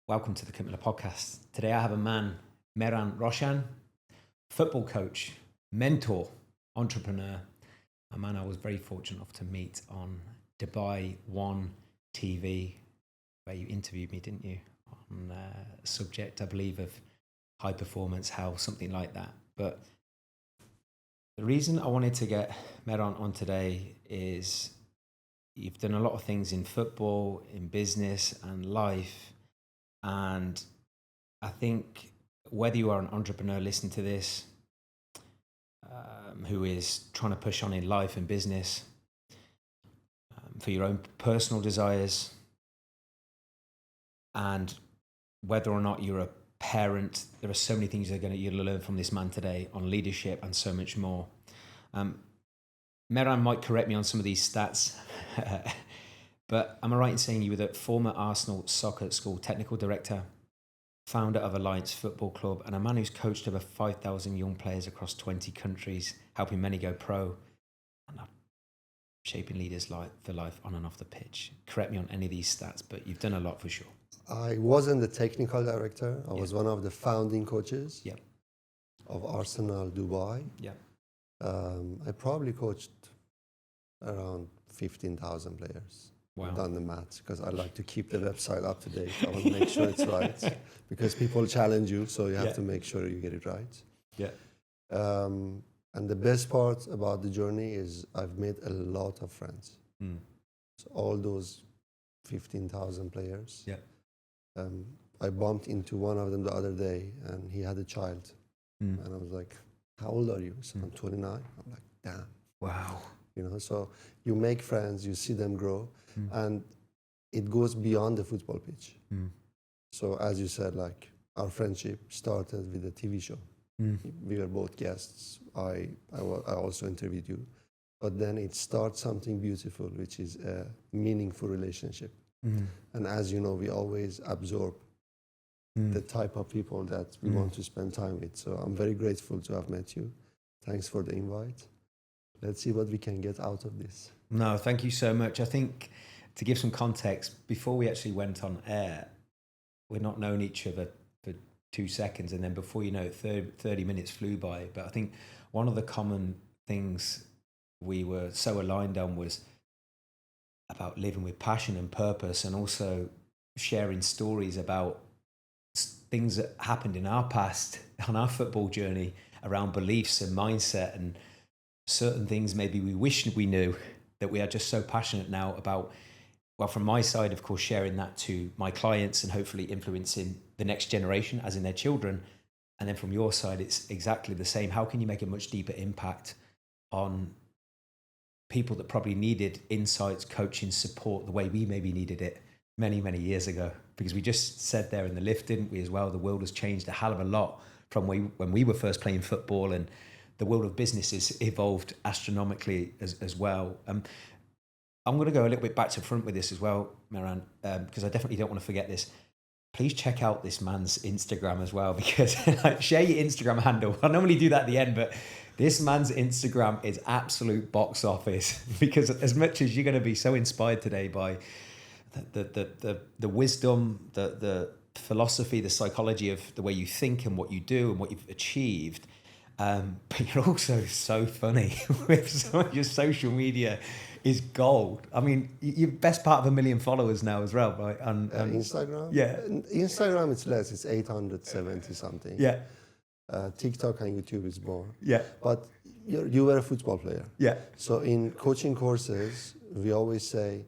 Welcome to the Kirk Miller Podcast. Today I have a man, Mehran Rowshan, football coach, mentor, entrepreneur, a man I was very fortunate enough to meet on Dubai One TV, where you interviewed me, didn't you, on a subject, I believe, of high performance health, something like that. But the reason I wanted to get Mehran on today is you've done a lot of things in football, in business and life. And I think whether you are an entrepreneur listening to this, who is trying to push on in life and business, for your own personal desires, and whether or not you're a parent, there are so many things you'll learn from this man today on leadership and so much more. Mehran might correct me on some of these stats, but am I right in saying you were the former Arsenal soccer school technical director, founder of Alliance Football Club, and a man who's coached over 5,000 young players across 20 countries, helping many go pro, and shaping leaders for life on and off the pitch? Correct me on any of these stats, but you've done a lot for sure. I wasn't the technical director. I was one of the founding coaches of Arsenal Dubai. I probably coached around 15,000 players. Wow. I've done the maths because I like to keep the website up to date. I want to make sure it's right because people challenge you, so you have to make sure you get it right. And the best part about the journey is I've made a lot of friends. So all those 15,000 players. I bumped into one of them the other day, and he had a child. And I was like, how old are you? So I'm 29. I'm like, damn. Wow. So you make friends, you see them grow, and it goes beyond the football pitch. So as you said, like our friendship started with a TV show. We were both guests. I also interviewed you, but then it starts something beautiful, which is a meaningful relationship. And as you know, we always absorb the type of people that we want to spend time with. So I'm very grateful to have met you. Thanks for the invite. Let's see what we can get out of this. No, thank you so much. I think to give some context, before we actually went on air, we'd not known each other for 2 seconds. And then before you know it, 30 minutes flew by. But I think one of the common things we were so aligned on was about living with passion and purpose, and also sharing stories about things that happened in our past on our football journey around beliefs and mindset, and certain things maybe we wish we knew that we are just so passionate now about. Well, from my side, of course, sharing that to my clients and hopefully influencing the next generation, as in their children. And then from your side, it's exactly the same. How can you make a much deeper impact on people that probably needed insights, coaching, support the way we maybe needed it many, many years ago? Because we just said there in the lift, didn't we, as well, the world has changed a hell of a lot from when we were first playing football, and the world of business has evolved astronomically as well. I'm going to go a little bit back to front with this as well, Mehran, because I definitely don't want to forget this. Please check out this man's Instagram as well, because share your Instagram handle. I normally do that at the end, but this man's Instagram is absolute box office, because as much as you're going to be so inspired today by the wisdom, the philosophy, the psychology of the way you think and what you do and what you've achieved, but you're also so funny with some of your social media is gold. I mean, you're best part of 1 million followers now as well, right? And Instagram? Instagram, it's less. It's 870 something. TikTok and YouTube is more. But you were a football player. So in coaching courses, we always say,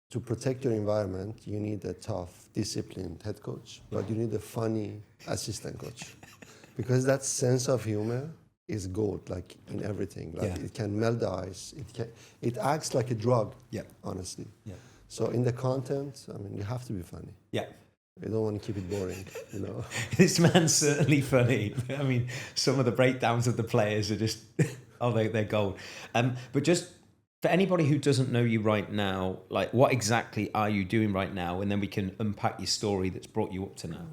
to protect your environment, you need a tough, disciplined head coach, but you need a funny assistant coach. Because that sense of humor is gold, like in everything. Like it can melt the ice. It acts like a drug, honestly. So in the content, I mean, you have to be funny. You don't want to keep it boring, This man's certainly funny. I mean, some of the breakdowns of the players are just, they're gold. But just for anybody who doesn't know you right now, like, what exactly are you doing right now? And then we can unpack your story that's brought you up to now.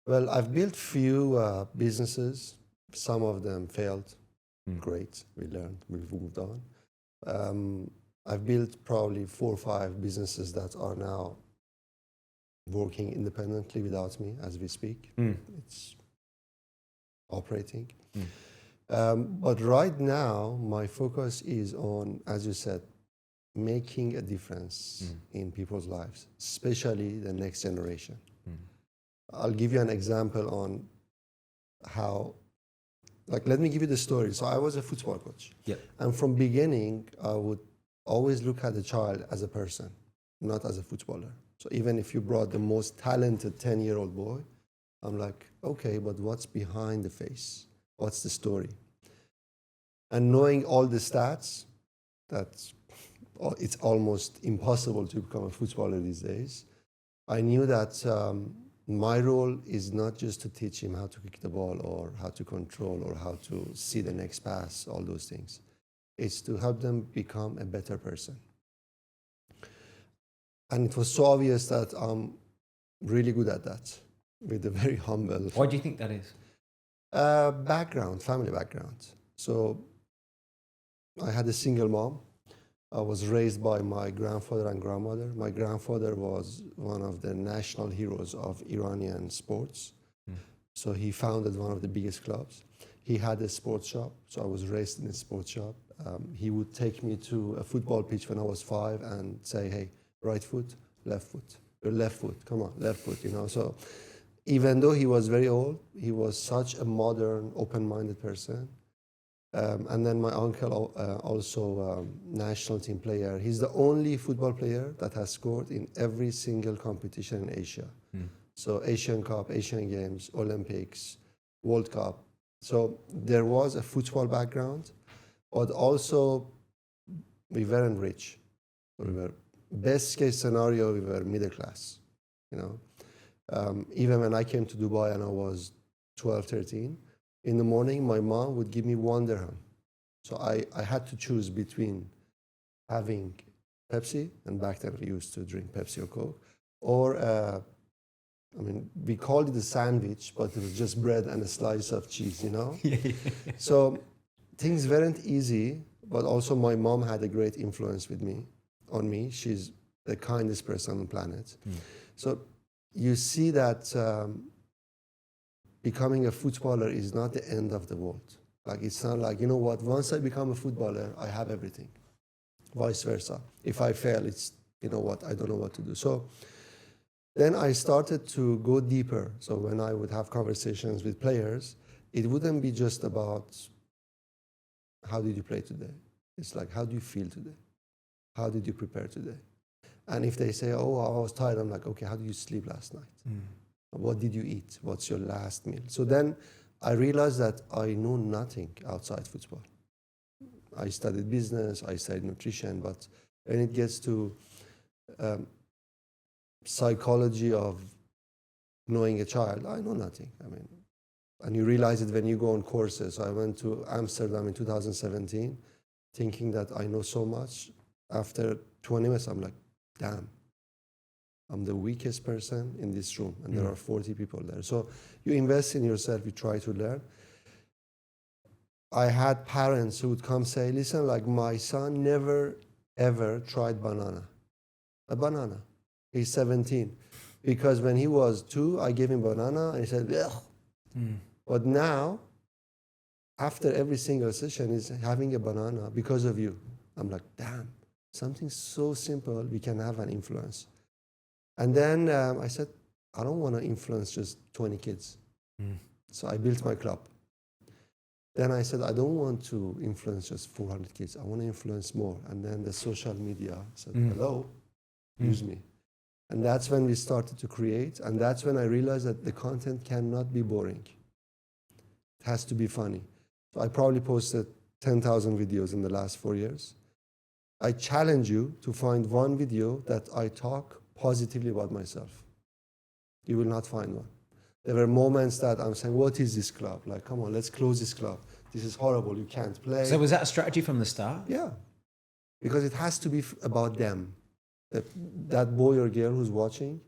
Well, I've built few businesses. Some of them failed. Great. We learned. We've moved on. I've built probably 4 or 5 businesses that are now working independently without me as we speak. It's operating. But right now, my focus is on, as you said, making a difference in people's lives, especially the next generation. I'll give you an example on how, like, let me give you the story. So I was a football coach. Yep. And from beginning, I would always look at the child as a person, not as a footballer. So even if you brought the most talented 10-year-old boy, I'm like, okay, but what's behind the face? What's the story? And knowing all the stats, it's almost impossible to become a footballer these days. I knew that my role is not just to teach him how to kick the ball or how to control or how to see the next pass, all those things. It's to help them become a better person. And it was so obvious that I'm really good at that, with a very humble... Why do you think that is? Family background. So I had a single mom. I was raised by my grandfather and grandmother. My grandfather was one of the national heroes of Iranian sports. So he founded one of the biggest clubs. He had a sports shop, so I was raised in a sports shop. He would take me to a football pitch when I was 5 and say, hey, right foot, left foot, your left foot, come on, left foot, you know. So even though he was very old, he was such a modern, open-minded person. And then my uncle, also national team player. He's the only football player that has scored in every single competition in Asia. So Asian Cup, Asian Games, Olympics, World Cup. So there was a football background, but also we weren't rich. We were, best case scenario, we were middle class, you know. Even when I came to Dubai and I was 12, 13, in the morning, my mom would give me 1 dirham. So I had to choose between having Pepsi, and back then we used to drink Pepsi or Coke, or, I mean, we called it a sandwich, but it was just bread and a slice of cheese, you know? So things weren't easy, but also my mom had a great influence on me. She's the kindest person on the planet. So you see that becoming a footballer is not the end of the world. Like, it's not like, you know what, once I become a footballer, I have everything. Vice versa. If I fail, it's, you know what, I don't know what to do. So then I started to go deeper. So when I would have conversations with players, it wouldn't be just about how did you play today? It's like, how do you feel today? How did you prepare today? And if they say, oh, I was tired, I'm like, okay, how did you sleep last night? What did you eat? What's your last meal? So then I realized that I know nothing outside football. I studied business, I studied nutrition, but when it gets to psychology of knowing a child, I know nothing. I mean, and you realize it when you go on courses. So I went to Amsterdam in 2017, thinking that I know so much. After 20 minutes, I'm like, damn. I'm the weakest person in this room, and there are 40 people there. So you invest in yourself, you try to learn. I had parents who would come say, listen, like, my son never, ever tried a banana. He's 17. Because when he was 2, I gave him banana, and he said, ugh. But now, after every single session, he's having a banana because of you. I'm like, damn, something so simple, we can have an influence. And then I said, I don't want to influence just 20 kids. So I built my club. Then I said, I don't want to influence just 400 kids. I want to influence more. And then the social media said, hello, use me. And that's when we started to create. And that's when I realized that the content cannot be boring. It has to be funny. So I probably posted 10,000 videos in the last 4 years. I challenge you to find one video that I talk positively about myself. You will not find one. There were moments that I'm saying, what is this club? Like, come on, let's close this club. This is horrible, you can't play. So was that a strategy from the start? Yeah, because it has to be about them. That boy or girl who's watching,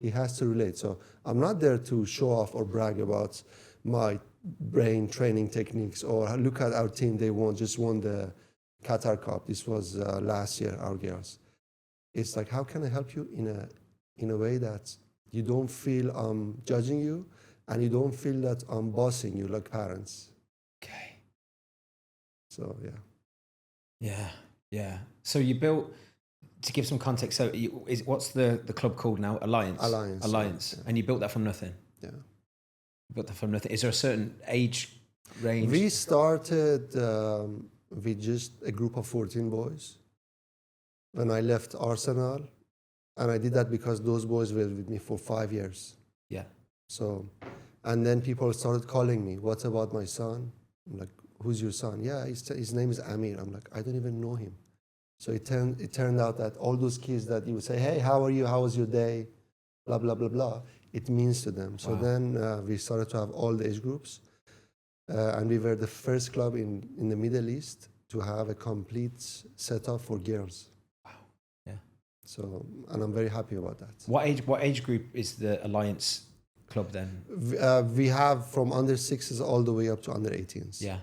he has to relate. So I'm not there to show off or brag about my brain training techniques or look at our team, they just won the Qatar Cup. This was last year, our girls. It's like, how can I help you in a way that You don't feel I'm judging you, and you don't feel that I'm bossing you like parents. Okay. So, yeah. Yeah, yeah. So you built, to give some context, so what's the club called now? Alliance? Alliance. Yeah. And you built that from nothing? Yeah. You built that from nothing. Is there a certain age range? We started with just a group of 14 boys when I left Arsenal. And I did that because those boys were with me for 5 years. Yeah. So, and then people started calling me, what about my son? I'm like, who's your son? Yeah, his name is Amir. I'm like, I don't even know him. So it turned out that all those kids that you would say, hey, how are you? How was your day? Blah, blah, blah, blah. It means to them. So then we started to have all the age groups. And we were the first club in the Middle East to have a complete setup for girls. Wow. Yeah. So, and I'm very happy about that. What age group is the Alliance club then? We have from under 6s all the way up to under 18s. Yeah.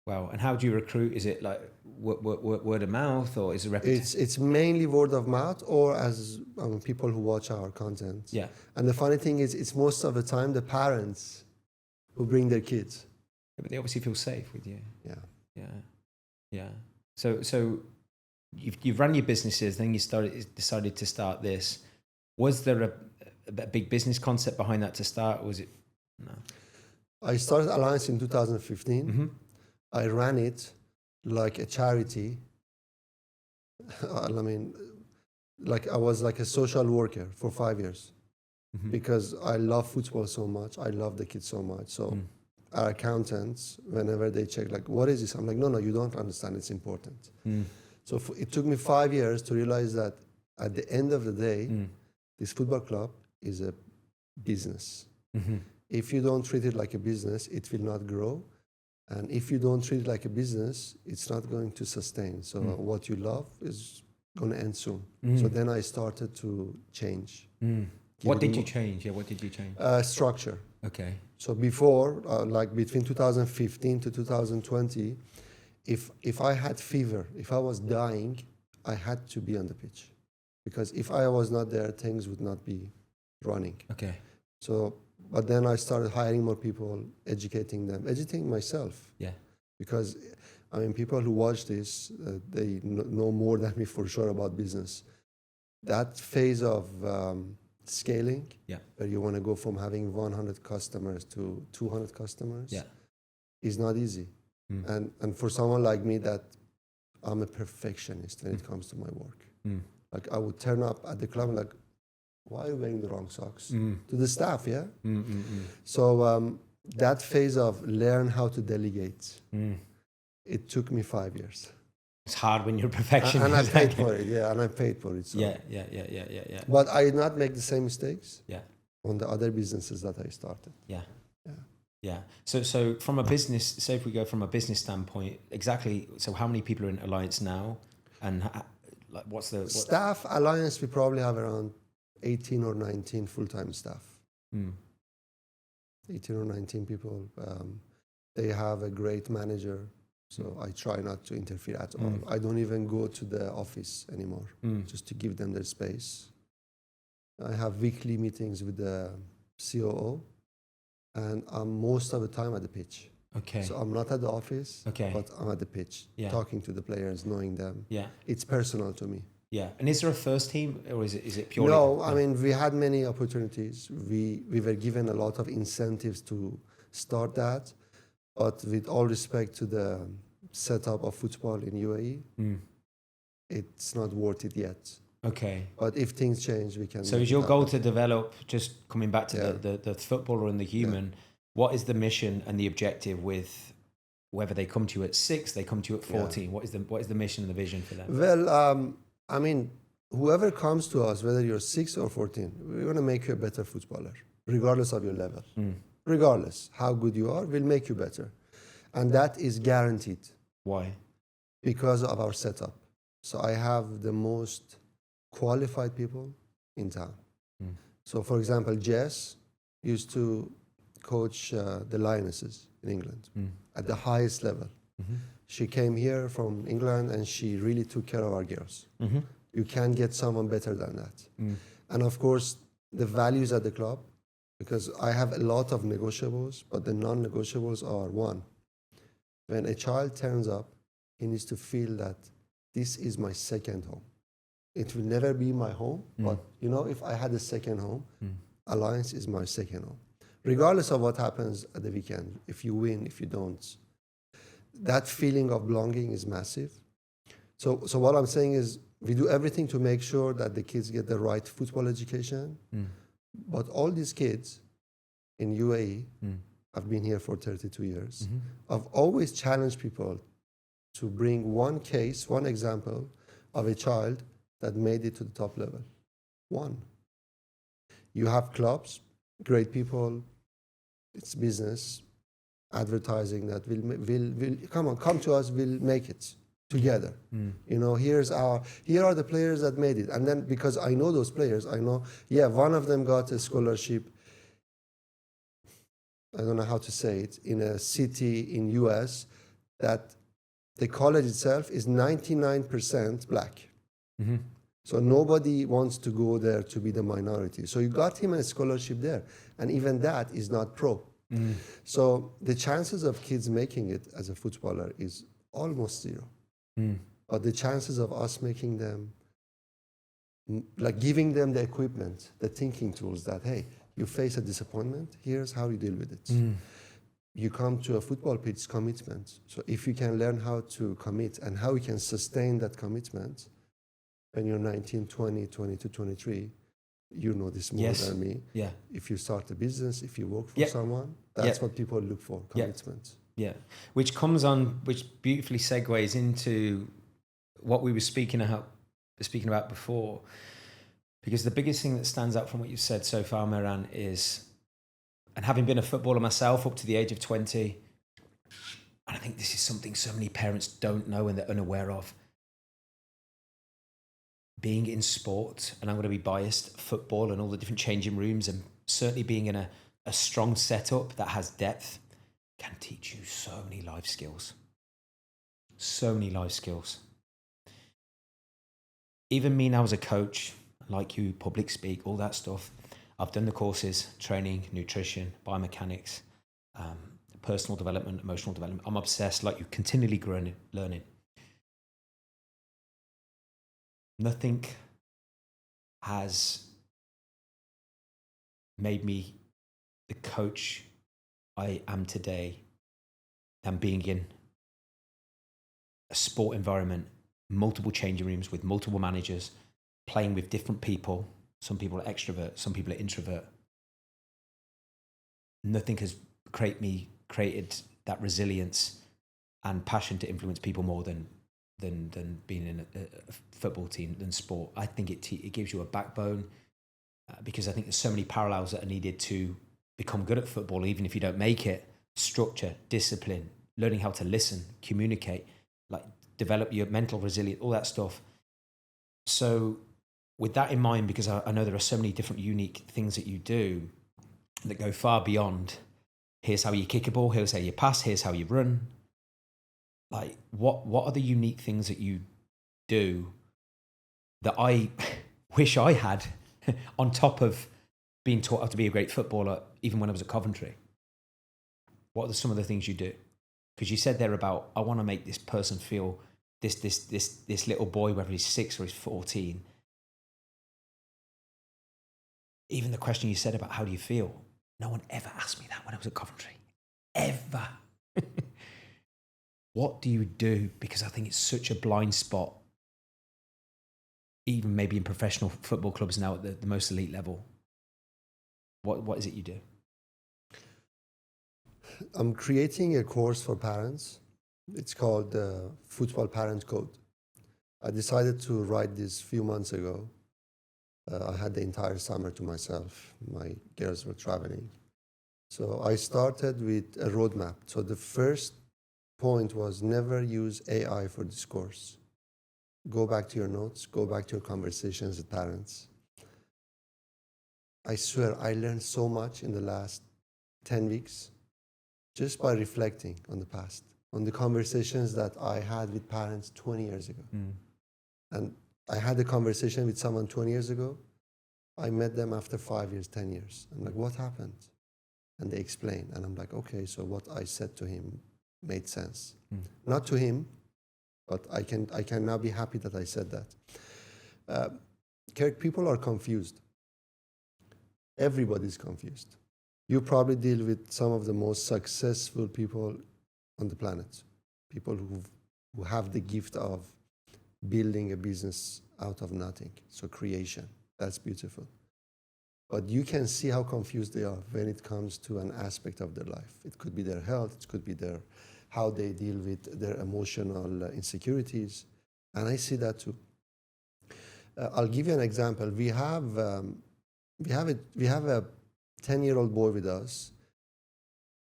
Wow. And how do you recruit? Is it like word of mouth, or is it repetition? It's mainly word of mouth, or as people who watch our content. Yeah. And the funny thing is, it's most of the time the parents who bring their kids. Yeah, but they obviously feel safe with you. Yeah. Yeah. Yeah. So you've run your businesses, then you decided to start this. Was there a big business concept behind that to start, or was it no? I started Alliance in 2015. Mm-hmm. I ran it like a charity. I mean, like I was like a social worker for 5 years. Mm-hmm. Because I love football so much. I love the kids so much. So our accountants, whenever they check, like, what is this? I'm like, no, you don't understand. It's important. So it took me 5 years to realize that at the end of the day, this football club is a business. Mm-hmm. If you don't treat it like a business, it will not grow. And if you don't treat it like a business, it's not going to sustain. So what you love is going to end soon. So then I started to change. What did you change? Yeah, what did you change? Structure. Okay. So before, like between 2015 to 2020, if I had fever, if I was dying, I had to be on the pitch. Because if I was not there, things would not be running. Okay. So, but then I started hiring more people, educating myself. Yeah. Because, I mean, people who watch this, they know more than me for sure about business. That phase of scaling, where you want to go from having 100 customers to 200 customers, is not easy. And for someone like me, that I'm a perfectionist when it comes to my work. Like I would turn up at the club and like, why are you wearing the wrong socks? To the staff, yeah? So that phase of learn how to delegate, it took me 5 years. It's hard when you're a perfectionist. And I paid for it, and I paid for it. So. Yeah. But I did not make the same mistakes on the other businesses that I started. Yeah. So from a business, say if we go from a business standpoint, exactly, so how many people are in Alliance now? And like, what's the... Staff, Alliance, we probably have around 18 or 19 full-time staff. 18 or 19 people. They have a great manager. So I try not to interfere at all. I don't even go to the office anymore, just to give them their space. I have weekly meetings with the COO, and I'm most of the time at the pitch. Okay. So I'm not at the office, but I'm at the pitch, talking to the players, knowing them. Yeah. It's personal to me. Yeah. And is there a first team, or is it purely... No, I mean, we had many opportunities. We were given a lot of incentives to start that. But with all respect to the setup of football in UAE, it's not worth it yet. Okay. But if things change, we can... So is your goal to develop, just coming back to the footballer and the human, what is the mission and the objective with whether they come to you at 6, they come to you at 14? What is the mission and the vision for them? Well, I mean, whoever comes to us, whether you're 6 or 14, we want to make you a better footballer, regardless of your level. Regardless how good you are, we'll make you better. And that is guaranteed. Why? Because of our setup. So I have the most qualified people in town. So for example, Jess used to coach the Lionesses in England at the highest level. She came here from England and she really took care of our girls. You can't get someone better than that. And of course, the values at the club, because I have a lot of negotiables, but the non-negotiables are: one, when a child turns up, he needs to feel that this is my second home. It will never be my home, but if I had a second home, Alliance is my second home. Regardless of what happens at the weekend, if you win, if you don't, that feeling of belonging is massive. So what I'm saying is, we do everything to make sure that the kids get the right football education. But all these kids in UAE, I've been here for 32 years, I've always challenged people to bring one case, one example of a child that made it to the top level. One. You have clubs, great people, it's business, advertising that will come to us, we'll make it together. Here are the players that made it. And then, because I know those players, I know, one of them got a scholarship, I don't know how to say it, in a city in US that the college itself is 99% black. So nobody wants to go there to be the minority. So you got him a scholarship there. And even that is not pro. So the chances of kids making it as a footballer is almost zero. But the chances of us making them, like giving them the equipment, the thinking tools that, hey, you face a disappointment, here's how you deal with it. You come to a football pitch, commitment. So if you can learn how to commit and how you can sustain that commitment when you're 19, 20, 22, 23, you know this more than me. If you start a business, if you work for someone, that's what people look for, commitment. Which beautifully segues into what we were speaking about before. Because the biggest thing that stands out from what you've said so far, Mehran, is, and having been a footballer myself up to the age of 20, and I think this is something so many parents don't know and they're unaware of, being in sport, and I'm going to be biased, football and all the different changing rooms, and certainly being in a strong setup that has depth, can teach you so many life skills. So many life skills. Even me now as a coach, like you, public speak, all that stuff, I've done the courses, training, nutrition, biomechanics, personal development, emotional development. I'm obsessed, like you, continually growing, learning. Nothing has made me the coach I am today than being in a sport environment, multiple changing rooms with multiple managers, playing with different people. Some people are extrovert, some people are introvert. Nothing has created that resilience and passion to influence people more than being in a football team, than sport. I think it gives you a backbone, because I think there's so many parallels that are needed to become good at football, even if you don't make it. Structure, discipline, learning how to listen, communicate, like develop your mental resilience, all that stuff. So with that in mind, because I know there are so many different unique things that you do that go far beyond, here's how you kick a ball, here's how you pass, here's how you run. Like, what are the unique things that you do that I wish I had on top of being taught how to be a great footballer, even when I was at Coventry? What are some of the things you do? Because you said there about, I want to make this person feel this little boy, whether he's 6 or he's 14. Even the question you said about how do you feel, no one ever asked me that when I was at Coventry. Ever. What do you do? Because I think it's such a blind spot, even maybe in professional football clubs now at the most elite level. What is it you do? I'm creating a course for parents. It's called the Football Parent Code. I decided to write this a few months ago. I had the entire summer to myself. My girls were traveling. So I started with a roadmap. So the first point was, never use AI for this course. Go back to your notes, go back to your conversations with parents. I swear I learned so much in the last 10 weeks just by reflecting on the past, on the conversations that I had with parents 20 years ago. And I had a conversation with someone 20 years ago. I met them after 5 years, 10 years. I'm like, what happened? And they explain. And I'm like, okay, so what I said to him made sense. Not to him, but I can now be happy that I said that. Kirk, people are confused. Everybody's confused. You probably deal with some of the most successful people on the planet. People who have the gift of building a business out of nothing. So creation, that's beautiful. But you can see how confused they are when it comes to an aspect of their life. It could be their health, it could be how they deal with their emotional insecurities. And I see that too. I'll give you an example. We have a 10-year-old boy with us.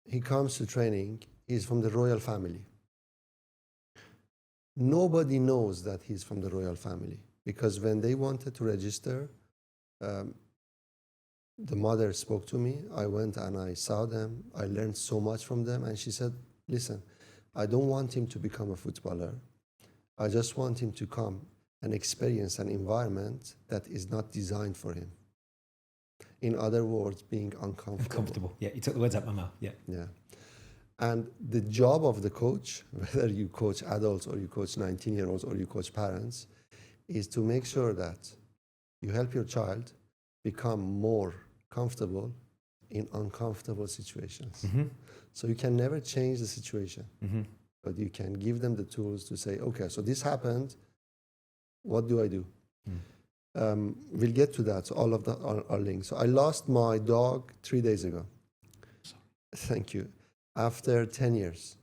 He comes to training. He's from the royal family. Nobody knows that he's from the royal family because when they wanted to register, the mother spoke to me. I went and I saw them. I learned so much from them. And she said, listen, I don't want him to become a footballer. I just want him to come and experience an environment that is not designed for him. In other words, being uncomfortable. Yeah, you took the words out of my mouth. Yeah. And the job of the coach, whether you coach adults or you coach 19-year-olds or you coach parents, is to make sure that you help your child become more comfortable in uncomfortable situations. So you can never change the situation, but you can give them the tools to say, okay, so this happened, what do I do? We'll get to that. So all of that are linked. So I lost my dog 3 days ago. Sorry. Thank you. After 10 years.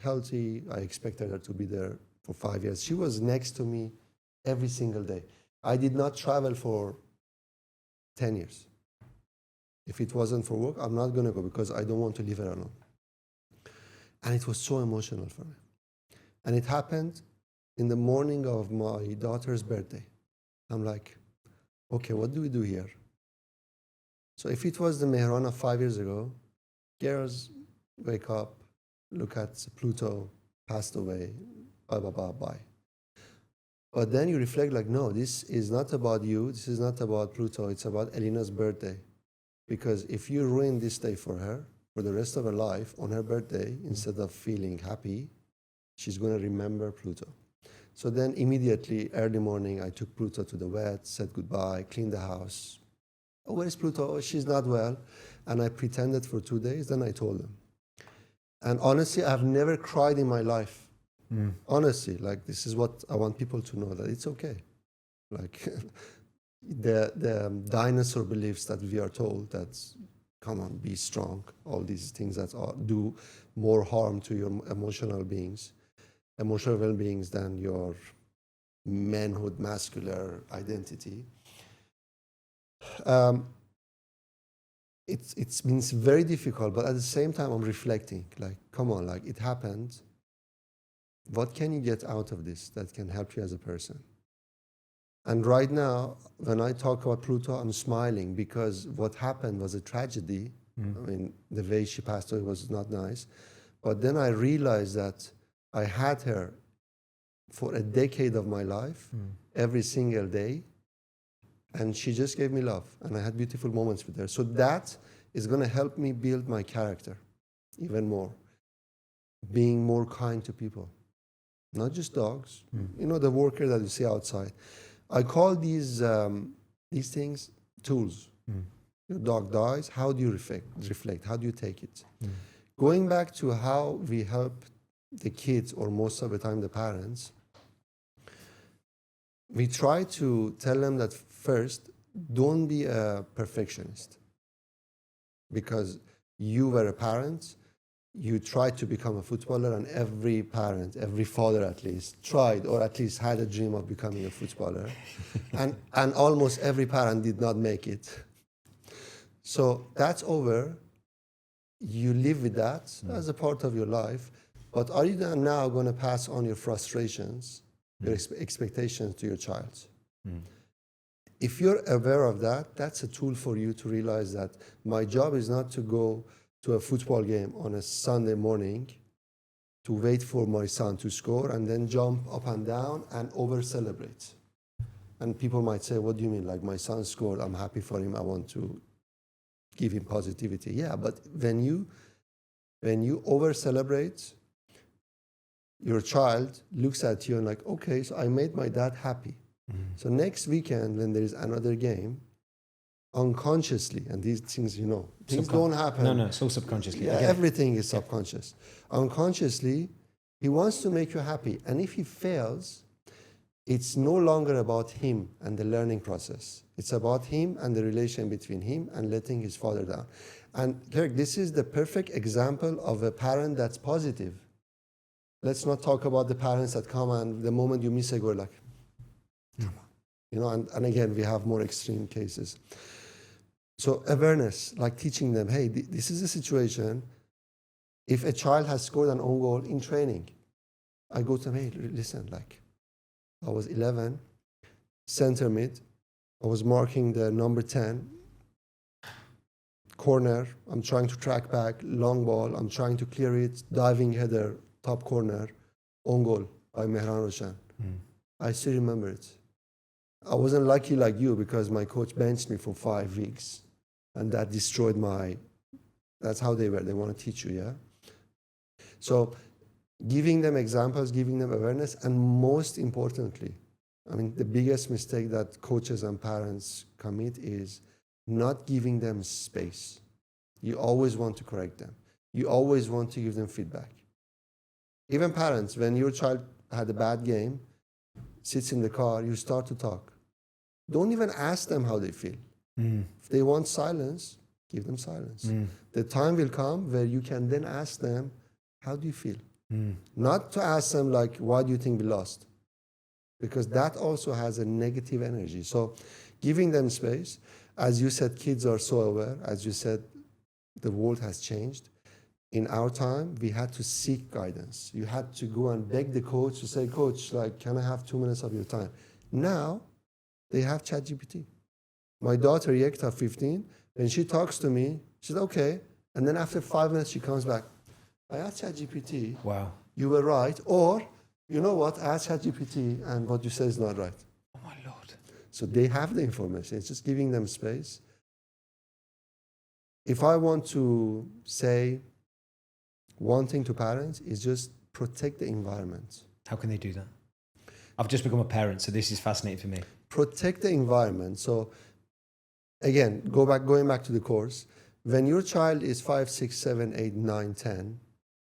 Healthy, I expected her to be there for 5 years. She was next to me every single day. I did not travel for 10 years. If it wasn't for work, I'm not going to go because I don't want to leave her alone. And it was so emotional for me. And it happened in the morning of my daughter's birthday. I'm like, okay, what do we do here? So if it was the Mehran of 5 years ago, girls wake up, look at Pluto, passed away, bye, bye, bye, bye. But then you reflect like, no, this is not about you. This is not about Pluto. It's about Elina's birthday. Because if you ruin this day for her, for the rest of her life, on her birthday, instead of feeling happy, she's going to remember Pluto. So then immediately, early morning, I took Pluto to the vet, said goodbye, cleaned the house. Oh, where's Pluto? Oh, she's not well. And I pretended for 2 days, then I told them. And honestly, I've never cried in my life. Honestly, like this is what I want people to know, that it's okay. Like the dinosaur beliefs that we are told that, come on, be strong, all these things that do more harm to your emotional well-beings than your manhood, muscular identity. It's been very difficult, but at the same time, I'm reflecting, like, come on, like it happened. What can you get out of this that can help you as a person? And right now, when I talk about Pluto, I'm smiling because what happened was a tragedy. I mean, the way she passed away was not nice. But then I realized that I had her for a decade of my life, every single day. And she just gave me love. And I had beautiful moments with her. So that is going to help me build my character even more. Being more kind to people. Not just dogs. You know, the worker that you see outside. I call these things tools. Your dog dies. How do you reflect? How do you take it? Going back to how we help the kids, or most of the time the parents, we try to tell them that first, don't be a perfectionist. Because you were a parent, you tried to become a footballer, and every parent, every father at least, tried or at least had a dream of becoming a footballer. and almost every parent did not make it. So that's over. You live with that as a part of your life. But are you now going to pass on your frustrations, your expectations to your child? If you're aware of that, that's a tool for you to realize that my job is not to go to a football game on a Sunday morning to wait for my son to score and then jump up and down and over-celebrate. And people might say, what do you mean? Like, my son scored, I'm happy for him, I want to give him positivity. Yeah, but when you over-celebrate, your child looks at you and like, okay, so I made my dad happy. So next weekend, when there is another game, unconsciously, and these things, things don't happen. No, it's all subconsciously. Yeah, everything is subconscious. Unconsciously, he wants to make you happy. And if he fails, it's no longer about him and the learning process. It's about him and the relation between him and letting his father down. And Kirk, this is the perfect example of a parent that's positive. Let's not talk about the parents that come and the moment you miss a goal, like, come on. And again, we have more extreme cases. So awareness, like teaching them, hey, this is a situation. If a child has scored an own goal in training, I go to them, hey, listen, like, I was 11, center mid. I was marking the number 10, corner. I'm trying to track back, long ball. I'm trying to clear it, diving header, top corner, own goal by Mehran Rowshan. I still remember it. I wasn't lucky like you because my coach benched me for 5 weeks. And that destroyed that's how they were. They want to teach you, yeah? So giving them examples, giving them awareness, and most importantly, I mean, the biggest mistake that coaches and parents commit is not giving them space. You always want to correct them. You always want to give them feedback. Even parents, when your child had a bad game, sits in the car, you start to talk. Don't even ask them how they feel. If they want silence, give them silence. The time will come where you can then ask them, how do you feel? Not to ask them like, why do you think we lost? Because that also has a negative energy. So giving them space, as you said, kids are so aware. As you said, the world has changed. In our time, we had to seek guidance. You had to go and beg the coach to say, coach, like, can I have 2 minutes of your time? Now, they have ChatGPT. My daughter, Yekta, 15, when she talks to me, she said, okay. And then after 5 minutes, she comes back. I asked ChatGPT. Wow. You were right. Or, you know what? I asked ChatGPT and what you said is not right. Oh, my Lord. So they have the information. It's just giving them space. If I want to say one thing to parents, is just protect the environment. How can they do that? I've just become a parent, so this is fascinating for me. Protect the environment. So again, going back to the course, when your child is 5, 6, 7, 8, 9, 10,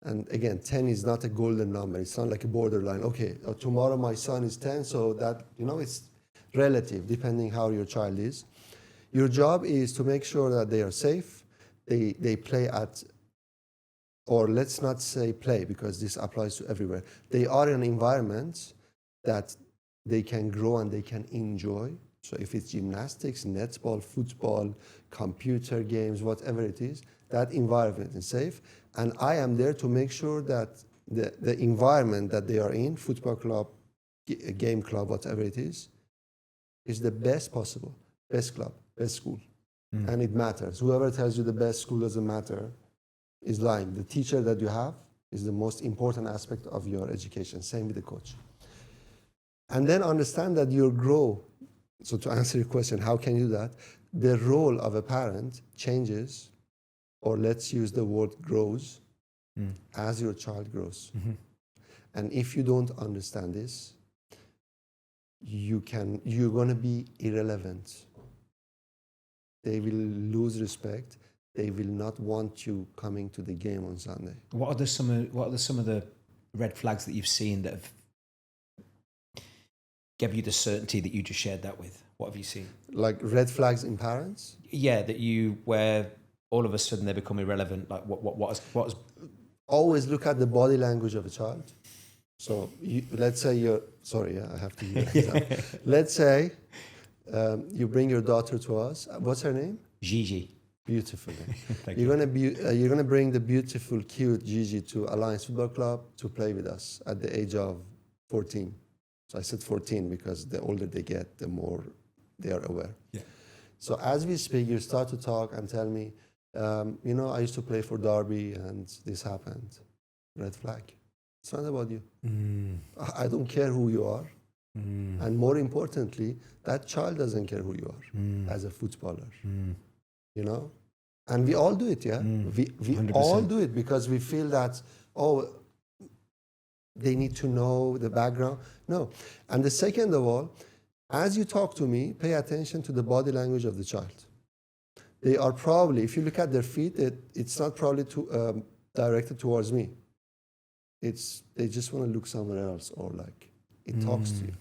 and again, 10 is not a golden number. It's not like a borderline. Okay, tomorrow my son is 10, so that, it's relative, depending how your child is. Your job is to make sure that they are safe, they play at, or let's not say play, because this applies to everywhere. They are in an environment that they can grow and they can enjoy. So if it's gymnastics, netball, football, computer games, whatever it is, that environment is safe. And I am there to make sure that the environment that they are in, football club, game club, whatever it is the best possible. Best club, best school. And it matters. Whoever tells you the best school doesn't matter is lying. The teacher that you have is the most important aspect of your education. Same with the coach. And then understand that you'll grow. So to answer your question, how can you do that? The role of a parent changes, or let's use the word grows, as your child grows. And if you don't understand this, you're going to be irrelevant. They will lose respect. They will not want you coming to the game on Sunday. What are some of the red flags that you've seen that have give you the certainty that you just shared that with? What have you seen? Like red flags in parents? Yeah, where all of a sudden they become irrelevant. Like what is? Always look at the body language of a child. So let's say I have to use that. Let's say you bring your daughter to us. What's her name? Gigi. Beautiful name. You're gonna bring the beautiful, cute Gigi to Alliance Football Club to play with us at the age of 14. So I said 14 because the older they get, the more they are aware. Yeah. So as we speak, you start to talk and tell me, I used to play for Derby and this happened. Red flag. It's not about you. I don't care who you are. And more importantly, that child doesn't care who you are as a footballer. You know? And we all do it, yeah? We all do it because we feel that, oh, they need to know the background. No. And the second of all, as you talk to me, pay attention to the body language of the child. They are probably, if you look at their feet, it's not probably directed towards me. They just want to look somewhere else, or like it talks to you.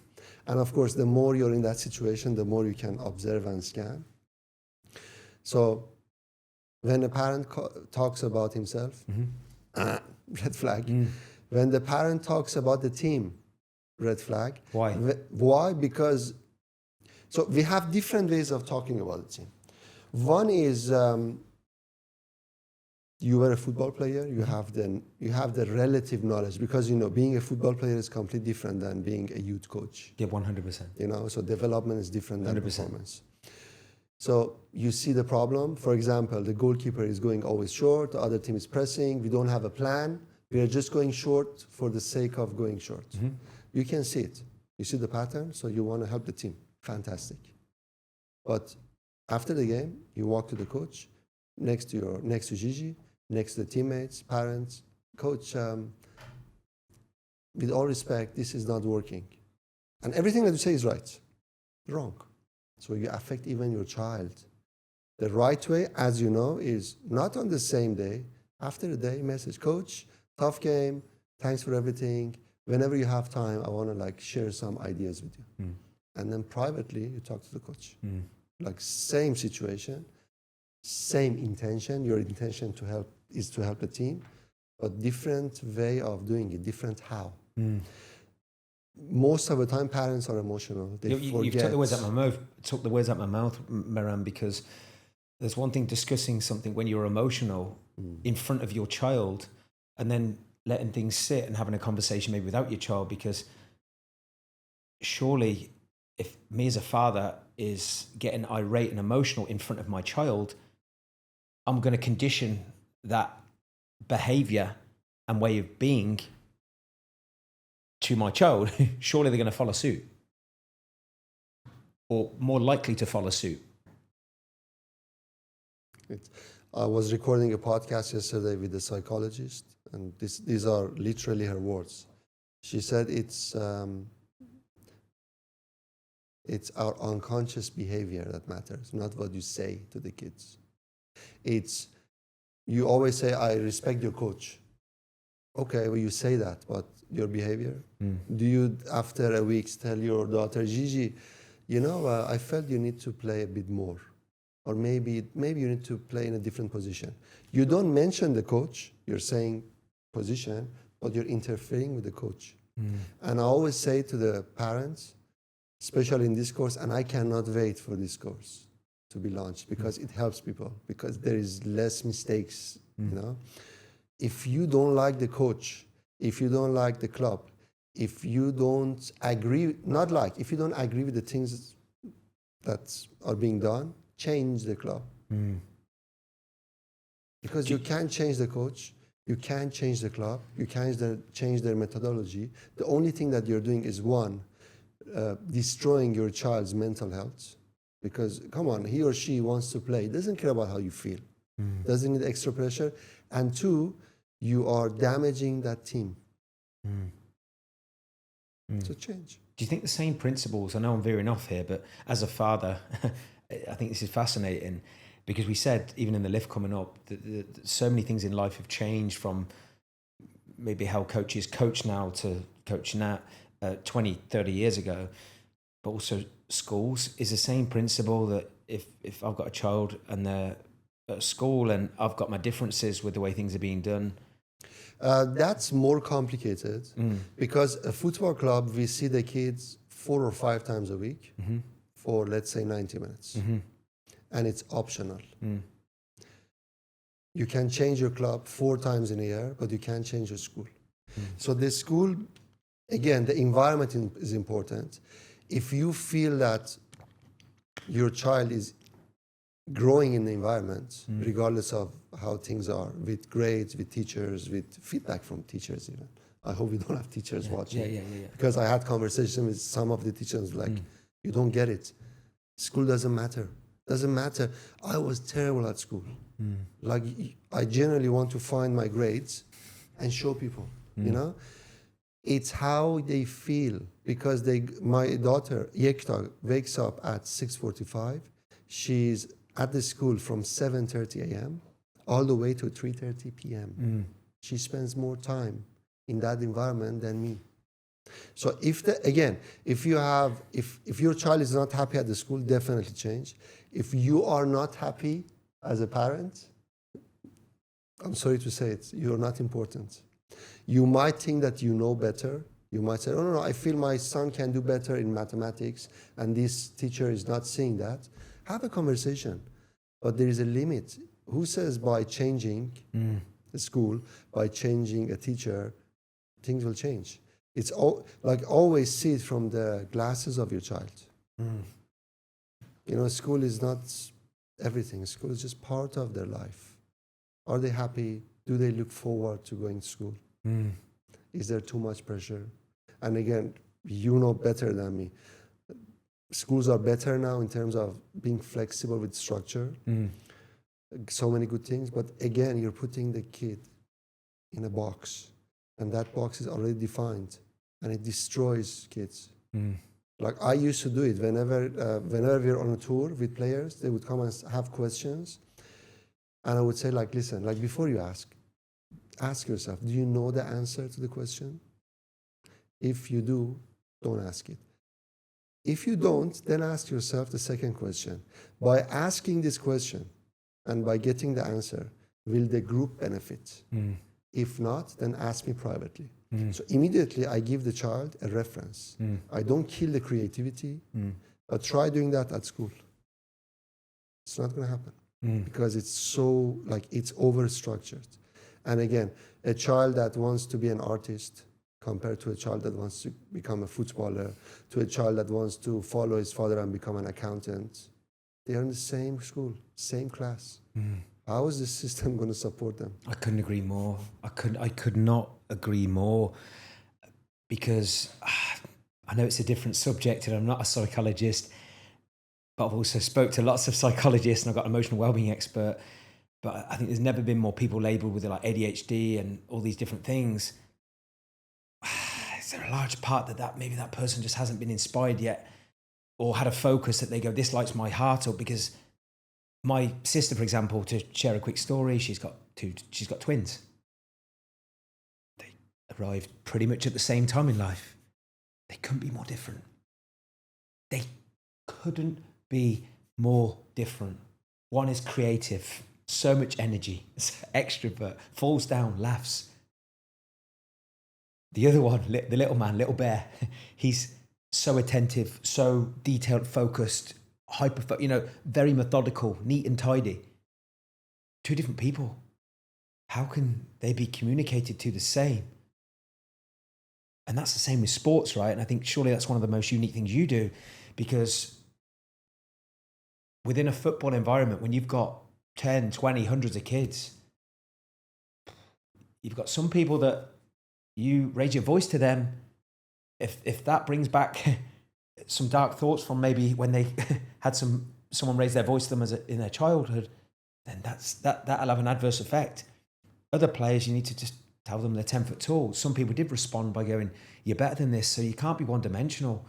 And of course, the more you're in that situation, the more you can observe and scan. So when a parent talks about himself, red flag. When the parent talks about the team, red flag. Why? Why? Because, so we have different ways of talking about the team. One is you were a football player, you have the relative knowledge, because, you know, being a football player is completely different than being a youth coach. Yeah, 100%. You know, so development is different than 100%. performance. So you see the problem. For example, the goalkeeper is going always short, the other team is pressing, we don't have a plan, we are just going short for the sake of going short. You can see it. You see the pattern, so you want to help the team. Fantastic. But after the game, you walk to the coach, next to Gigi, next to the teammates, parents, coach, with all respect, this is not working. And everything that you say is right. Wrong. So you affect even your child. The right way, as you know, is not on the same day, after the day, message, coach, tough game, thanks for everything. Whenever you have time, I want to share some ideas with you. And then privately, you talk to the coach. Like same situation, same intention. Your intention is to help the team, but different way of doing it, different how. Most of the time, parents are emotional. You've took the words out of my mouth, Mehran, because there's one thing discussing something when you're emotional in front of your child, and then letting things sit and having a conversation maybe without your child, because surely if me as a father is getting irate and emotional in front of my child, I'm going to condition that behavior and way of being to my child. Surely they're going to follow suit, or more likely to follow suit. I was recording a podcast yesterday with a psychologist, and these are literally her words. She said it's our unconscious behavior that matters, not what you say to the kids. You always say, I respect your coach. Okay, well, you say that, but your behavior? Do you, after a week, tell your daughter, Gigi, I felt you need to play a bit more, or maybe you need to play in a different position? You don't mention the coach, you're saying position, but you're interfering with the coach. And I always say to the parents, especially in this course, and I cannot wait for this course to be launched, because it helps people, because there is less mistakes, If you don't like the coach, if you don't like the club, if you don't agree, if you don't agree with the things that are being done, change the club. Because you can't change the coach, you can't change the club, you can't change their methodology. The only thing that you're doing is, one, destroying your child's mental health. Because, come on, he or she wants to play, doesn't care about how you feel, doesn't need extra pressure. And two, you are damaging that team. So change. Do you think the same principles, I know I'm veering off here, but as a father, I think this is fascinating, because we said, even in the lift coming up, that so many things in life have changed, from maybe how coaches coach now to coach now 20, 30 years ago, but also schools. Is the same principle that if I've got a child and they're at school and I've got my differences with the way things are being done? That's more complicated, because a football club, we see the kids 4 or 5 times a week for, let's say, 90 minutes. And it's optional. You can change your club 4 times in a year, but you can't change your school. So the school, again, the environment is important. If you feel that your child is growing in the environment, regardless of how things are, with grades, with teachers, with feedback from teachers even, I hope we don't have teachers watching. Because I had conversation with some of the teachers like, you don't get it. School doesn't matter. Doesn't matter. I was terrible at school. Like I generally want to find my grades and show people, you know? It's how they feel, because my daughter, Yekta, wakes up at 6:45. She's at the school from 7:30 a.m. all the way to 3:30 p.m. She spends more time in that environment than me. So if your child is not happy at the school, definitely change. If you are not happy as a parent, I'm sorry to say it, you're not important. You might think that you know better. You might say, oh, no, I feel my son can do better in mathematics, and this teacher is not seeing that. Have a conversation. But there is a limit. Who says by changing the school, by changing a teacher, things will change? It's like always see it from the glasses of your child. You know, school is not everything. School is just part of their life. Are they happy? Do they look forward to going to school? Is there too much pressure? And again, you know better than me. Schools are better now in terms of being flexible with structure. So many good things. But again, you're putting the kid in a box. And that box is already defined. And it destroys kids. Like I used to do it whenever we're on a tour with players, they would come and have questions. And I would say, like, listen, like before you ask yourself, do you know the answer to the question? If you do, don't ask it. If you don't, then ask yourself the second question. By asking this question and by getting the answer, will the group benefit? If not, then ask me privately. So immediately I give the child a reference. I don't kill the creativity, but try doing that at school. It's not going to happen because it's so, like, it's over-structured. And again, a child that wants to be an artist compared to a child that wants to become a footballer, to a child that wants to follow his father and become an accountant, they are in the same school, same class. How is the system going to support them? I couldn't agree more. I could not agree more, because I know it's a different subject and I'm not a psychologist, but I've also spoke to lots of psychologists and I've got an emotional wellbeing expert. But I think there's never been more people labelled with like ADHD and all these different things. Is there a large part that maybe that person just hasn't been inspired yet, or had a focus that they go, this lights my heart up? Because my sister, for example, to share a quick story, she's got twins. They arrived pretty much at the same time in life. They couldn't be more different. They couldn't be more different. One is creative, so much energy, extrovert, falls down, laughs. The other one, the little man, little bear, he's so attentive, so detailed, focused, very methodical, neat and tidy. Two different people. How can they be communicated to the same? And that's the same with sports, right? And I think surely that's one of the most unique things you do, because within a football environment, when you've got 10, 20, hundreds of kids, you've got some people that you raise your voice to them. If that brings back some dark thoughts from maybe when they had someone raise their voice to them in their childhood, then that'll have an adverse effect. Other players, you need to just tell them they're 10 foot tall. Some people did respond by going, you're better than this, so you can't be one dimensional.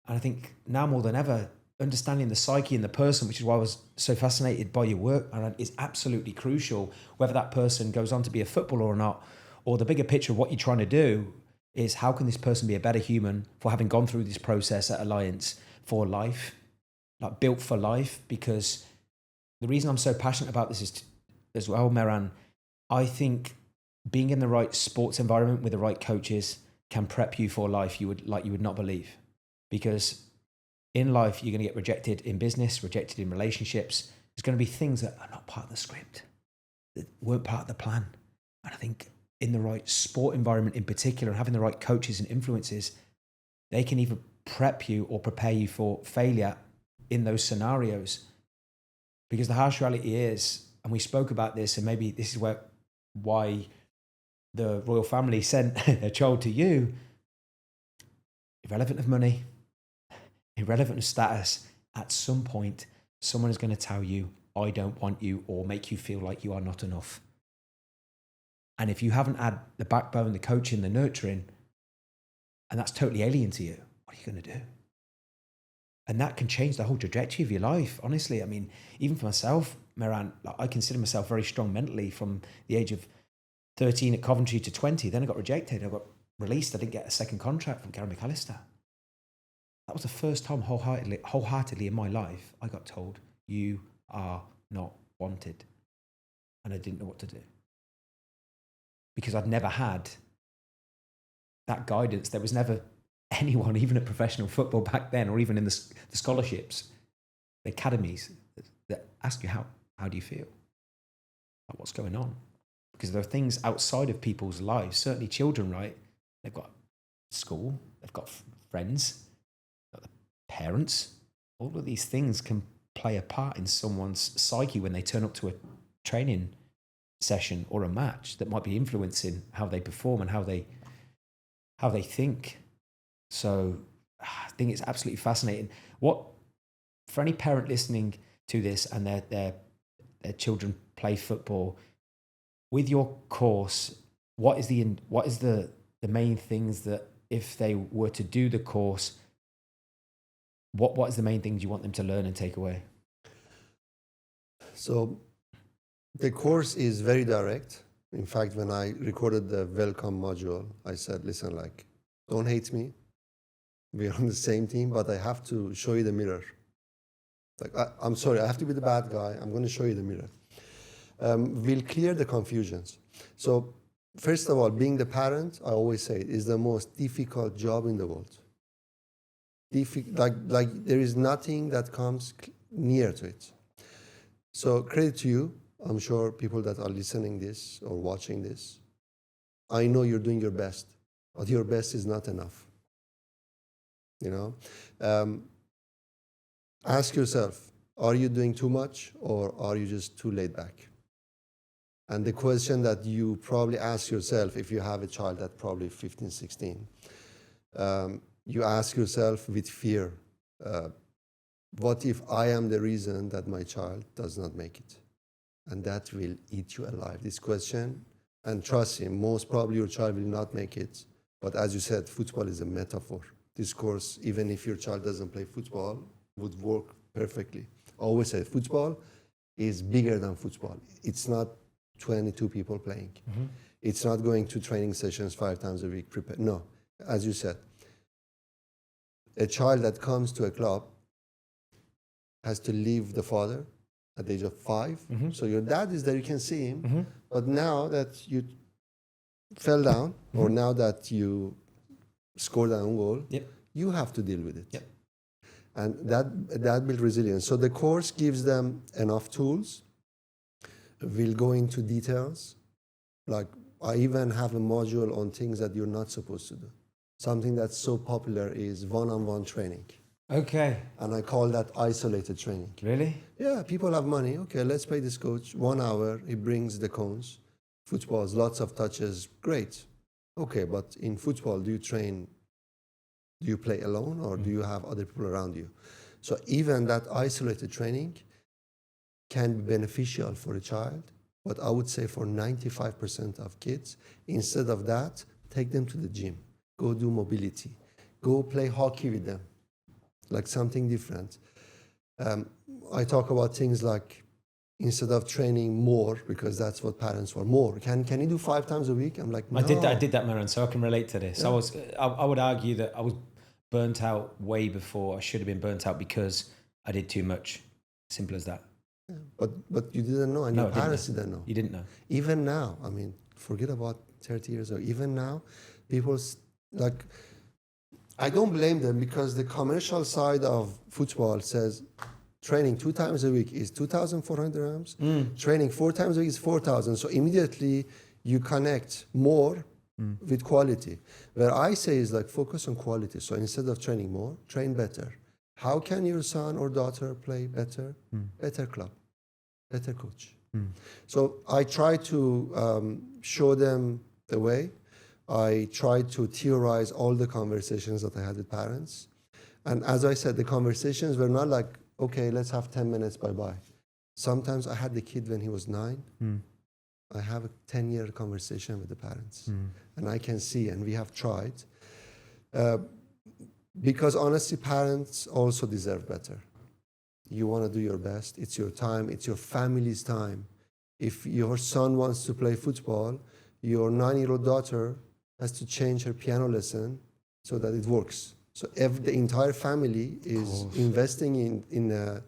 And I think now more than ever, understanding the psyche and the person, which is why I was so fascinated by your work, and is absolutely crucial, whether that person goes on to be a footballer or not, or the bigger picture of what you're trying to do is how can this person be a better human for having gone through this process at Alliance for life, like built for life. Because the reason I'm so passionate about this is as well, Mehran, I think being in the right sports environment with the right coaches can prep you for life you would not believe. Because in life, you're going to get rejected in business, rejected in relationships. There's going to be things that are not part of the script, that weren't part of the plan. And I think in the right sport environment in particular, and having the right coaches and influences, they can either prep you or prepare you for failure in those scenarios. Because the harsh reality is, and we spoke about this, and maybe this is why the royal family sent a child to you, irrelevant of money, irrelevant of status, at some point, someone is going to tell you, I don't want you, or make you feel like you are not enough. And if you haven't had the backbone, the coaching, the nurturing, and that's totally alien to you, what are you going to do? And that can change the whole trajectory of your life, honestly. I mean, even for myself, Mehran, I consider myself very strong mentally from the age of 13 at Coventry to 20. Then I got rejected. I got released. I didn't get a second contract from Gary McAllister. That was the first time wholeheartedly in my life I got told, you are not wanted. And I didn't know what to do. Because I'd never had that guidance. There was never anyone, even at professional football back then, or even in the scholarships, the academies, that ask you, how do you feel? Like, what's going on? Because there are things outside of people's lives, certainly children, right? They've got school, they've got friends, they've got the parents. All of these things can play a part in someone's psyche when they turn up to a training session or a match that might be influencing how they perform and how they think. So I think it's absolutely fascinating. What, for any parent listening to this and their children play football, with your course, what is the main things that if they were to do the course, what is the main things you want them to learn and take away? So the course is very direct. In fact, when I recorded the welcome module, I said, listen, like, don't hate me. We're on the same team, but I have to show you the mirror. Like, I'm sorry, I have to be the bad guy. I'm going to show you the mirror. We'll clear the confusions. So first of all, being the parent, I always say, is the most difficult job in the world. Like there is nothing that comes near to it. So credit to you. I'm sure people that are listening this or watching this, I know you're doing your best, but your best is not enough. You know, ask yourself, are you doing too much or are you just too laid back? And the question that you probably ask yourself if you have a child that's probably 15, 16, you ask yourself with fear, what if I am the reason that my child does not make it? And that will eat you alive. This question, and trust me, most probably your child will not make it. But as you said, football is a metaphor. This course, even if your child doesn't play football, would work perfectly. I always say football is bigger than football. It's not 22 people playing. Mm-hmm. It's not going to training sessions 5 times a week. No, as you said, a child that comes to a club has to leave the father at the age of 5. Mm-hmm. So your dad is there, you can see him. Mm-hmm. But now that you fell down, mm-hmm. or now that you scored an own goal, yep. you have to deal with it. Yep. And that builds resilience. So the course gives them enough tools. We'll go into details. Like I even have a module on things that you're not supposed to do. Something that's so popular is one-on-one training. Okay. And I call that isolated training. Really? Yeah, people have money. Okay, let's pay this coach 1 hour. He brings the cones. Footballs, lots of touches. Great. Okay, but in football, do you play alone or do you have other people around you? So even that isolated training can be beneficial for a child, but I would say for 95% of kids, instead of that, take them to the gym. Go do mobility. Go play hockey with them, like something different. I talk about things like instead of training more, because that's what parents want, more. Can you do 5 times a week? I'm like, no. I did that, Mehran, so I can relate to this. Yeah. I would argue that I was burnt out way before I should have been burnt out because I did too much. Simple as that. Yeah, but you didn't know, and your parents didn't know. You didn't know. Even now, I mean, forget about 30 years ago. Even now, people like, I don't blame them because the commercial side of football says training 2 times a week is 2,400 dirhams. Training 4 times a week is 4,000. So immediately you connect more with quality. Where I say is like focus on quality. So instead of training more, train better. How can your son or daughter play better? Better club, better coach. So I try to show them the way. I tried to theorize all the conversations that I had with parents. And as I said, the conversations were not like, okay, let's have 10 minutes, bye-bye. Sometimes I had the kid when he was 9. I have a 10-year conversation with the parents. And I can see, and we have tried. Because honestly, parents also deserve better. You want to do your best. It's your time. It's your family's time. If your son wants to play football, your 9-year-old daughter has to change her piano lesson so that it works. So the entire family is investing in a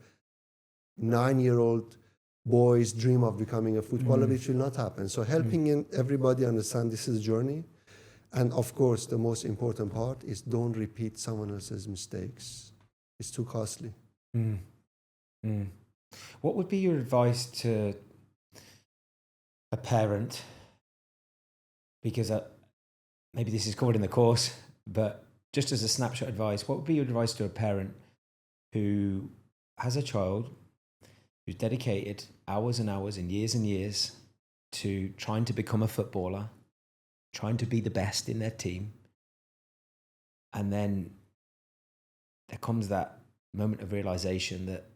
9-year-old boy's dream of becoming a footballer, which will not happen. So helping everybody understand this is a journey. And of course, the most important part is don't repeat someone else's mistakes. It's too costly. What would be your advice to a parent? Because maybe this is covered in the course, but just as a snapshot advice, what would be your advice to a parent who has a child who's dedicated hours and hours and years to trying to become a footballer, trying to be the best in their team, and then there comes that moment of realization that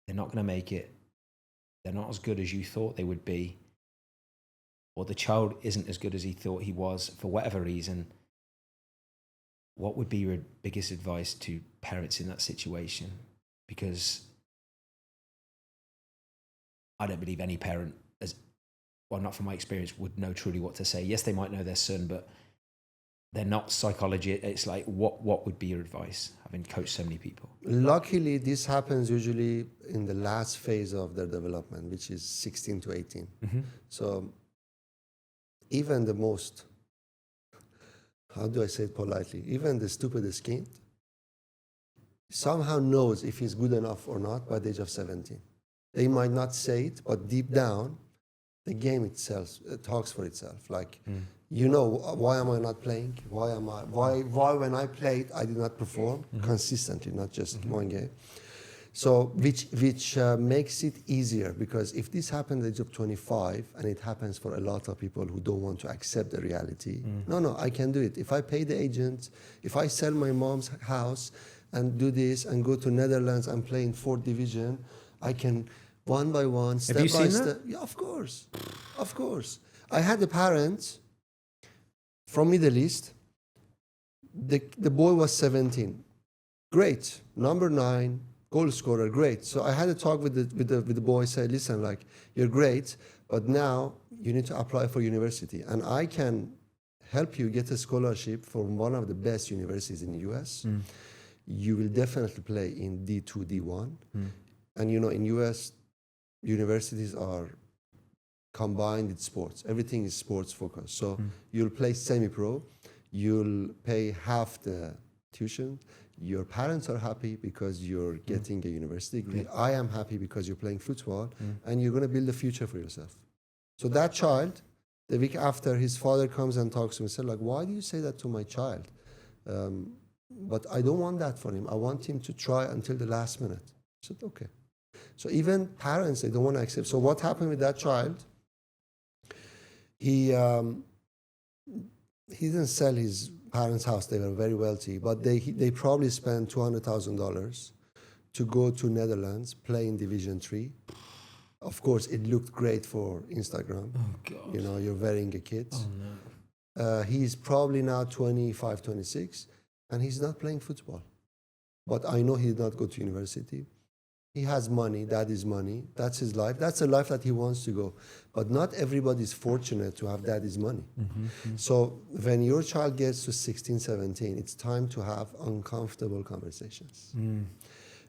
they're not going to make it, they're not as good as you thought they would be, or the child isn't as good as he thought he was for whatever reason? What would be your biggest advice to parents in that situation? Because I don't believe any parent, not from my experience, would know truly what to say. Yes, they might know their son, but they're not psychology. It's like, what would be your advice, having coached so many people? Luckily, this happens usually in the last phase of their development, which is 16 to 18. So even the most, how do I say it politely, even the stupidest kid somehow knows if he's good enough or not by the age of 17. They might not say it, but deep down, the game itself talks for itself. Like, you know, why am I not playing? Why when I played, I did not perform consistently, not just one game. So, which makes it easier, because if this happened at the age of 25, and it happens for a lot of people who don't want to accept the reality, no, I can do it. If I pay the agent, if I sell my mom's house and do this and go to Netherlands and play in 4th division, I can one by one, step by step. Yeah, of course. I had a parent from Middle East. The boy was 17. Great, number 9, goal scorer, great. So I had a talk with the boy. Said, listen, like, you're great, but now you need to apply for university, and I can help you get a scholarship from one of the best universities in the US. You will definitely play in D2, D1, and you know, in US, universities are combined with sports. Everything is sports focused. So you'll play semi-pro, you'll pay half the tuition. Your parents are happy because you're getting a university degree. I am happy because you're playing football, and you're going to build a future for yourself. So that child, the week after, his father comes and talks to me, said, like, why do you say that to my child? But I don't want that for him. I want him to try until the last minute. I said, okay. So even parents, they don't want to accept. So what happened with that child? He didn't sell his parents' house. They were very wealthy, but they probably spent $200,000 to go to Netherlands, play in Division 3. Of course, it looked great for Instagram. Oh, God. You know, you're wearing a kit. Oh, no. He's probably now 25, 26, and he's not playing football. But I know he did not go to university. He has money, that is money, that's his life. That's a life that he wants to go. But not everybody is fortunate to have daddy's money. So when your child gets to 16, 17, it's time to have uncomfortable conversations.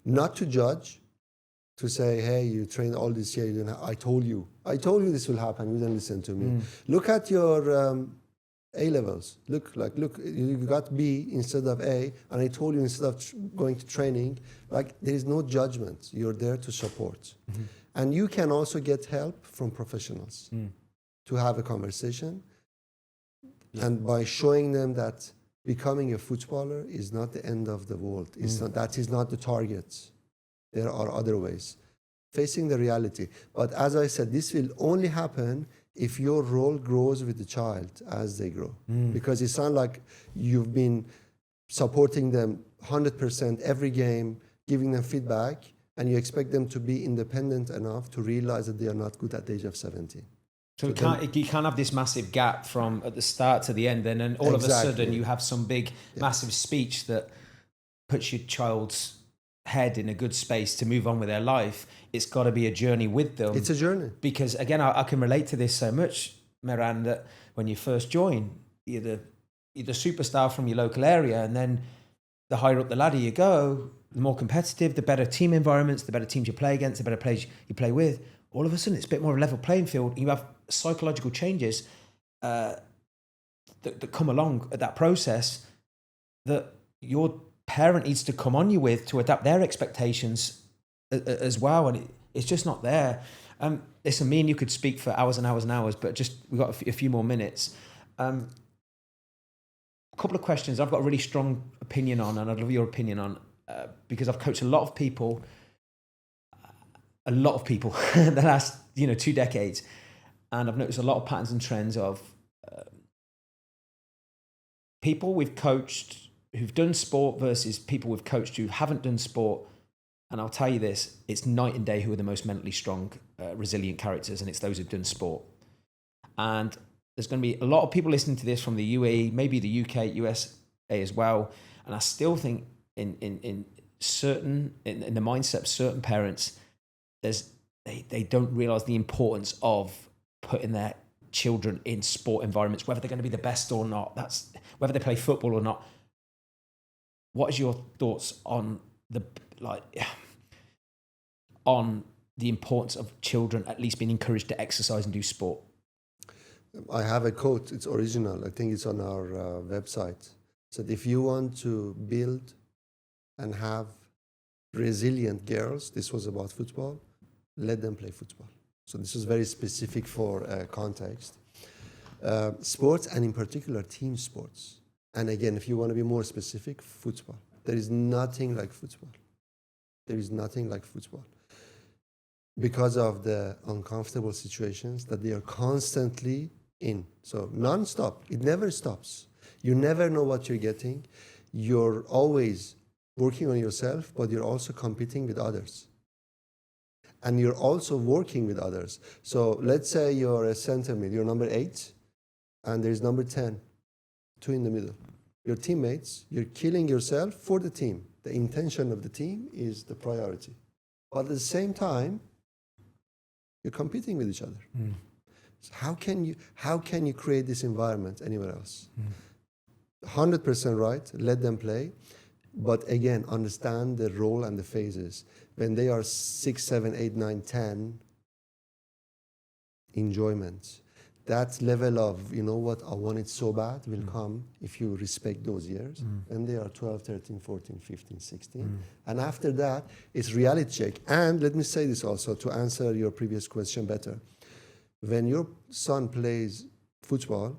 Not to judge, to say, hey, you trained all this year, you didn't I told you this will happen, you didn't listen to me. Look at your A-levels. Look, you got B instead of A, and I told you instead of going to training, like, there is no judgment. You're there to support. And you can also get help from professionals to have a conversation. And by showing them that becoming a footballer is not the end of the world. That is not the target. There are other ways. Facing the reality. But as I said, this will only happen if your role grows with the child as they grow. Because it sounds like you've been supporting them 100% every game, giving them feedback, and you expect them to be independent enough to realize that they are not good at the age of 17. So you can't have this massive gap from at the start to the end, and then all of a sudden you have some big, massive speech that puts your child's head in a good space to move on with their life. It's got to be a journey with them. It's a journey. Because again, I can relate to this so much, Mehran, that when you first join, you're the superstar from your local area, and then the higher up the ladder you go, the more competitive, the better team environments, the better teams you play against, the better players you play with. All of a sudden, it's a bit more of a level playing field. You have psychological changes that come along at that process that your parent needs to come on you with to adapt their expectations as well. And it's just not there. Listen, me and you could speak for hours and hours and hours, but just we've got a few more minutes. A couple of questions I've got a really strong opinion on, and I'd love your opinion on, because I've coached a lot of people in the last 2 decades, and I've noticed a lot of patterns and trends of people we've coached who've done sport versus people we've coached who haven't done sport. And I'll tell you this, it's night and day who are the most mentally strong, resilient characters, and it's those who've done sport. And there's going to be a lot of people listening to this from the UAE, maybe the UK, USA as well. And I still think in the mindset of certain parents, they don't realize the importance of putting their children in sport environments, whether they're going to be the best or not. That's whether they play football or not. What is your thoughts on the importance of children at least being encouraged to exercise and do sport? I have a quote. It's original. I think it's on our website. It said, if you want to build and have resilient girls, this was about football, let them play football. So this is very specific for context. Sports, and in particular team sports. And again, if you want to be more specific, football. There is nothing like football. There is nothing like football. Because of the uncomfortable situations that they are constantly in. So non-stop. It never stops. You never know what you're getting. You're always working on yourself, but you're also competing with others. And you're also working with others. So let's say you're a center mid, you're number 8, and there's number 10, 2 in the middle. Your teammates, you're killing yourself for the team. The intention of the team is the priority. But at the same time, you're competing with each other. So how can you create this environment anywhere else? 100% right, let them play. But again, understand the role and the phases. When they are 6, 7, 8, 9, 10, enjoyment. That level of, you know what, I want it so bad will come if you respect those years. When they are 12, 13, 14, 15, 16. And after that, it's reality check. And let me say this also to answer your previous question better. When your son plays football,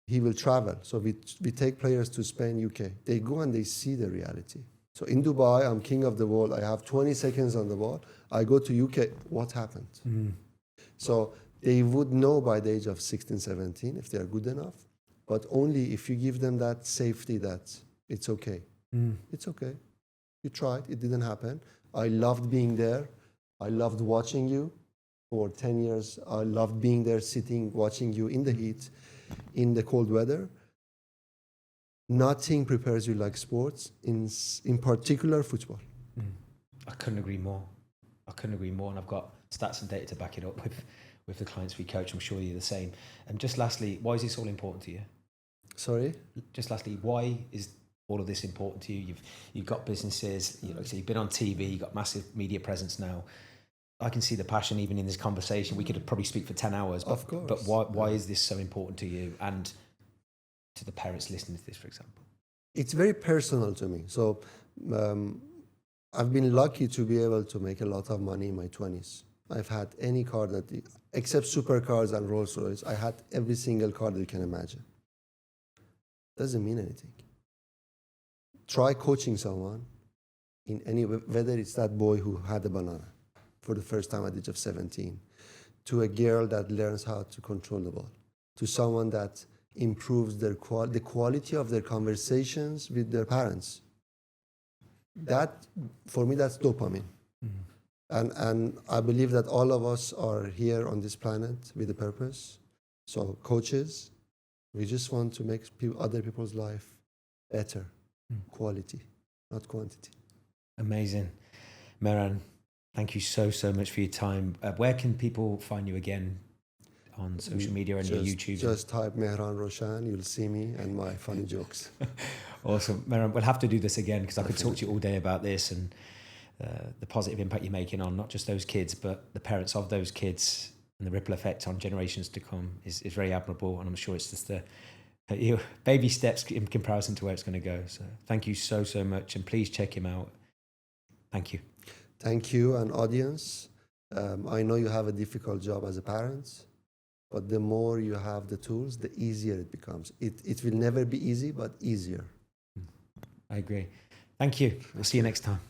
he will travel. So we take players to Spain, UK. They go and they see the reality. So in Dubai, I'm king of the world. I have 20 seconds on the ball. I go to UK. What happened? So they would know by the age of 16, 17 if they are good enough, but only if you give them that safety that it's okay. It's okay. You tried. It didn't happen. I loved being there. I loved watching you for 10 years. I loved being there, sitting, watching you in the heat, in the cold weather. Nothing prepares you like sports, in particular football. I couldn't agree more. And I've got stats and data to back it up with the clients we coach. I'm sure you're the same. And just lastly, why is this all important to you? Sorry? Just lastly, why is all of this important to you? You've got businesses, so you've been on TV, you've got massive media presence now. I can see the passion even in this conversation. We could probably speak for 10 hours. But, of course. But why is this so important to you and to the parents listening to this, for example? It's very personal to me. So I've been lucky to be able to make a lot of money in my 20s. I've had any car except supercars and Rolls Royce, I had every single car that you can imagine. Doesn't mean anything. Try coaching someone in any way, whether it's that boy who had a banana for the first time at the age of 17, to a girl that learns how to control the ball, to someone that improves the quality of their conversations with their parents. That, for me, that's dopamine. And I believe that all of us are here on this planet with a purpose. So coaches, we just want to make other people's life better, quality, not quantity. Amazing. Mehran, thank you so much for your time. Where can people find you again on social media and your YouTube? Just type Mehran Rowshan, you'll see me and my funny jokes. Awesome. Mehran, we'll have to do this again because I could talk to you all day about this and the positive impact you're making on not just those kids, but the parents of those kids, and the ripple effect on generations to come is very admirable. And I'm sure it's just the baby steps in comparison to where it's going to go. So thank you so much. And please check him out. Thank you. Thank you, and audience. I know you have a difficult job as a parent, but the more you have the tools, the easier it becomes. It will never be easy, but easier. I agree. Thank you. We'll see you next time.